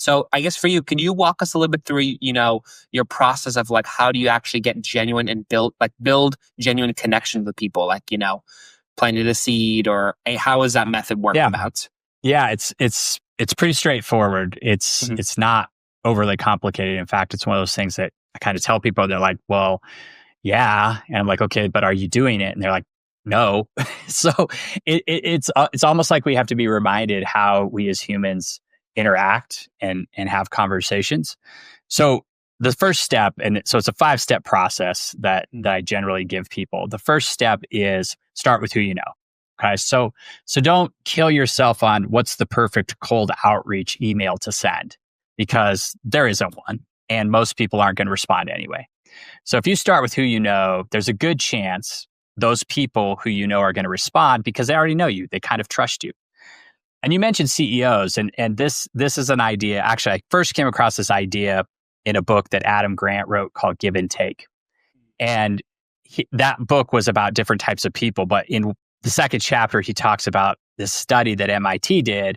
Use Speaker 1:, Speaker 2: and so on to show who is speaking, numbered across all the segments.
Speaker 1: So I guess for you, can you walk us a little bit through, your process of like, how do you actually get genuine and build genuine connections with people? Like, planted a seed, or how does that method work
Speaker 2: Yeah.
Speaker 1: about?
Speaker 2: Yeah, it's pretty straightforward. It's not overly complicated. In fact, it's one of those things that I kind of tell people. They're like, "Well, yeah," and I'm like, "Okay, but are you doing it?" And they're like, "No." So it's almost like we have to be reminded how we as humans interact and have conversations. So the first step, and so it's a 5-step process that I generally give people. The first step is start with who you know. Okay, so don't kill yourself on what's the perfect cold outreach email to send, because there isn't one, and most people aren't going to respond anyway. So if you start with who you know, there's a good chance those people who you know are going to respond because they already know you. They kind of trust you. And you mentioned CEOs, and this is an idea. Actually, I first came across this idea in a book that Adam Grant wrote called Give and Take. And that book was about different types of people. But in the second chapter, he talks about this study that MIT did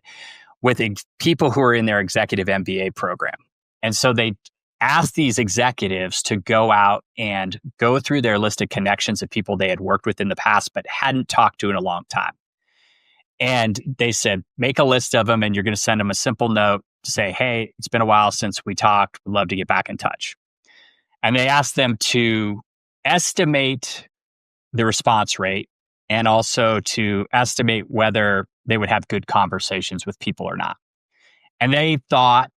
Speaker 2: with people who are in their executive MBA program. And so they asked these executives to go out and go through their list of connections of people they had worked with in the past, but hadn't talked to in a long time. And they said, make a list of them, and you're going to send them a simple note to say, "Hey, it's been a while since we talked. We'd love to get back in touch." And they asked them to estimate the response rate and also to estimate whether they would have good conversations with people or not. And they thought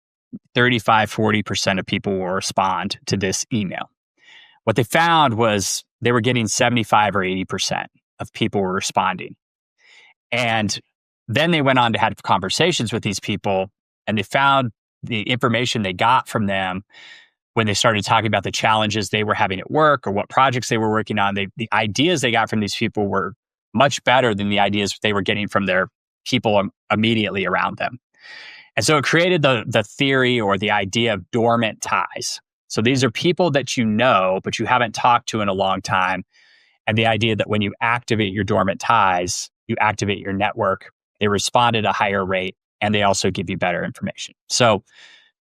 Speaker 2: 35-40% of people will respond to this email. What they found was they were getting 75 or 80% of people were responding. And then they went on to have conversations with these people, and they found the information they got from them when they started talking about the challenges they were having at work or what projects they were working on. The ideas they got from these people were much better than the ideas they were getting from their people immediately around them. And so it created the theory or the idea of dormant ties. So these are people that you know, but you haven't talked to in a long time. And the idea that when you activate your dormant ties, you activate your network, they respond at a higher rate, and they also give you better information. So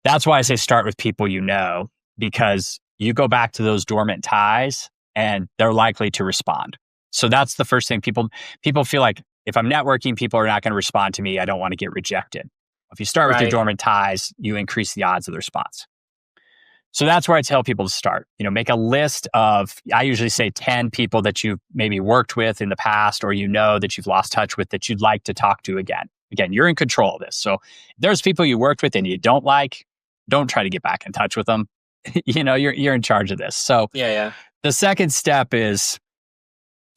Speaker 2: that's why I say start with people you know, because you go back to those dormant ties and they're likely to respond. So that's the first thing. People feel like if I'm networking, people are not going to respond to me. I don't want to get rejected. If you start with your dormant ties, you increase the odds of the response. So that's where I tell people to start. Make a list of, I usually say 10 people that you've maybe worked with in the past, or that you've lost touch with that you'd like to talk to again. Again, you're in control of this. So if there's people you worked with and you don't like, don't try to get back in touch with them. You're in charge of this. So the second step is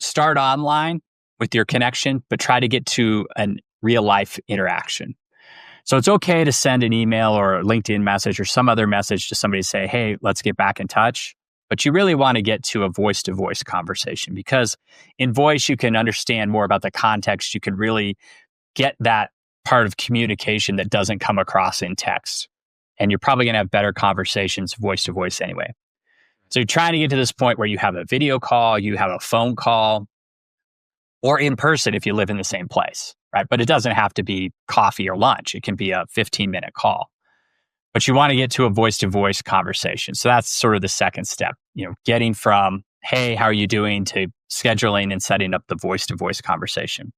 Speaker 2: start online with your connection, but try to get to a real life interaction. So it's okay to send an email or a LinkedIn message or some other message to somebody to say, "Hey, let's get back in touch." But you really want to get to a voice-to-voice conversation, because in voice, you can understand more about the context. You can really get that part of communication that doesn't come across in text. And you're probably going to have better conversations voice-to-voice anyway. So you're trying to get to this point where you have a video call, you have a phone call, or in person if you live in the same place, right? But it doesn't have to be coffee or lunch. It can be a 15-minute call. But you want to get to a voice-to-voice conversation. So that's sort of the second step, getting from, "Hey, how are you doing?" to scheduling and setting up the voice-to-voice conversation.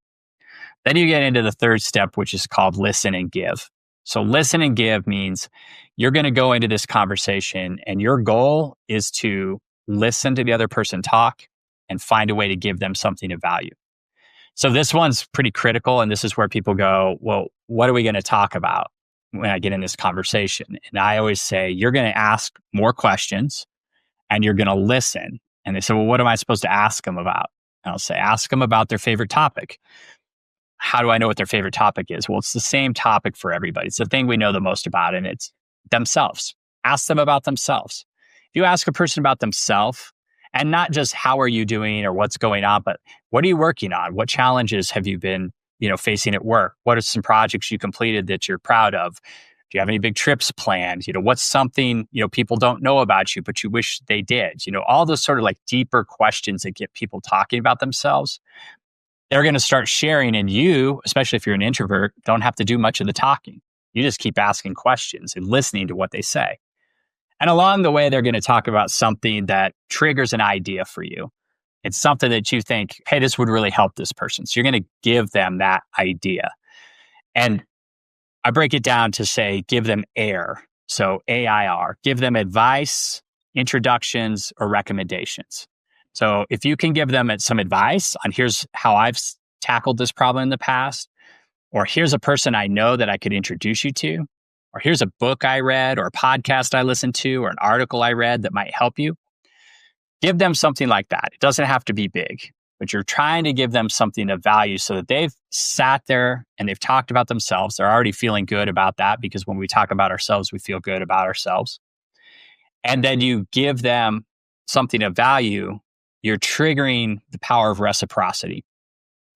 Speaker 2: Then you get into the third step, which is called listen and give. So listen and give means you're going to go into this conversation and your goal is to listen to the other person talk and find a way to give them something of value. So this one's pretty critical. And this is where people go, "Well, what are we going to talk about when I get in this conversation?" And I always say, you're going to ask more questions and you're going to listen. And they say, "Well, what am I supposed to ask them about?" And I'll say, ask them about their favorite topic. How do I know what their favorite topic is? Well, it's the same topic for everybody. It's the thing we know the most about, and it's themselves. Ask them about themselves. If you ask a person about themselves, and not just how are you doing or what's going on, but what are you working on? What challenges have you been, facing at work? What are some projects you completed that you're proud of? Do you have any big trips planned? What's something, people don't know about you, but you wish they did? All those sort of like deeper questions that get people talking about themselves. They're going to start sharing, and you, especially if you're an introvert, don't have to do much of the talking. You just keep asking questions and listening to what they say. And along the way, they're going to talk about something that triggers an idea for you. It's something that you think, hey, this would really help this person. So you're going to give them that idea. And I break it down to say, give them AIR. So AIR, give them advice, introductions, or recommendations. So if you can give them some advice on here's how I've tackled this problem in the past, or here's a person I know that I could introduce you to, or here's a book I read or a podcast I listened to or an article I read that might help you, give them something like that. It doesn't have to be big, but you're trying to give them something of value so that they've sat there and they've talked about themselves. They're already feeling good about that because when we talk about ourselves, we feel good about ourselves. And then you give them something of value, you're triggering the power of reciprocity.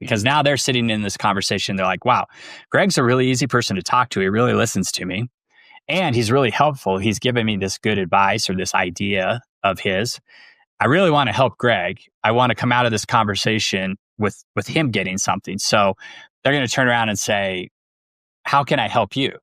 Speaker 2: Because now they're sitting in this conversation. They're like, wow, Greg's a really easy person to talk to. He really listens to me. And he's really helpful. He's giving me this good advice or this idea of his. I really want to help Greg. I want to come out of this conversation with him getting something. So they're going to turn around and say, how can I help you?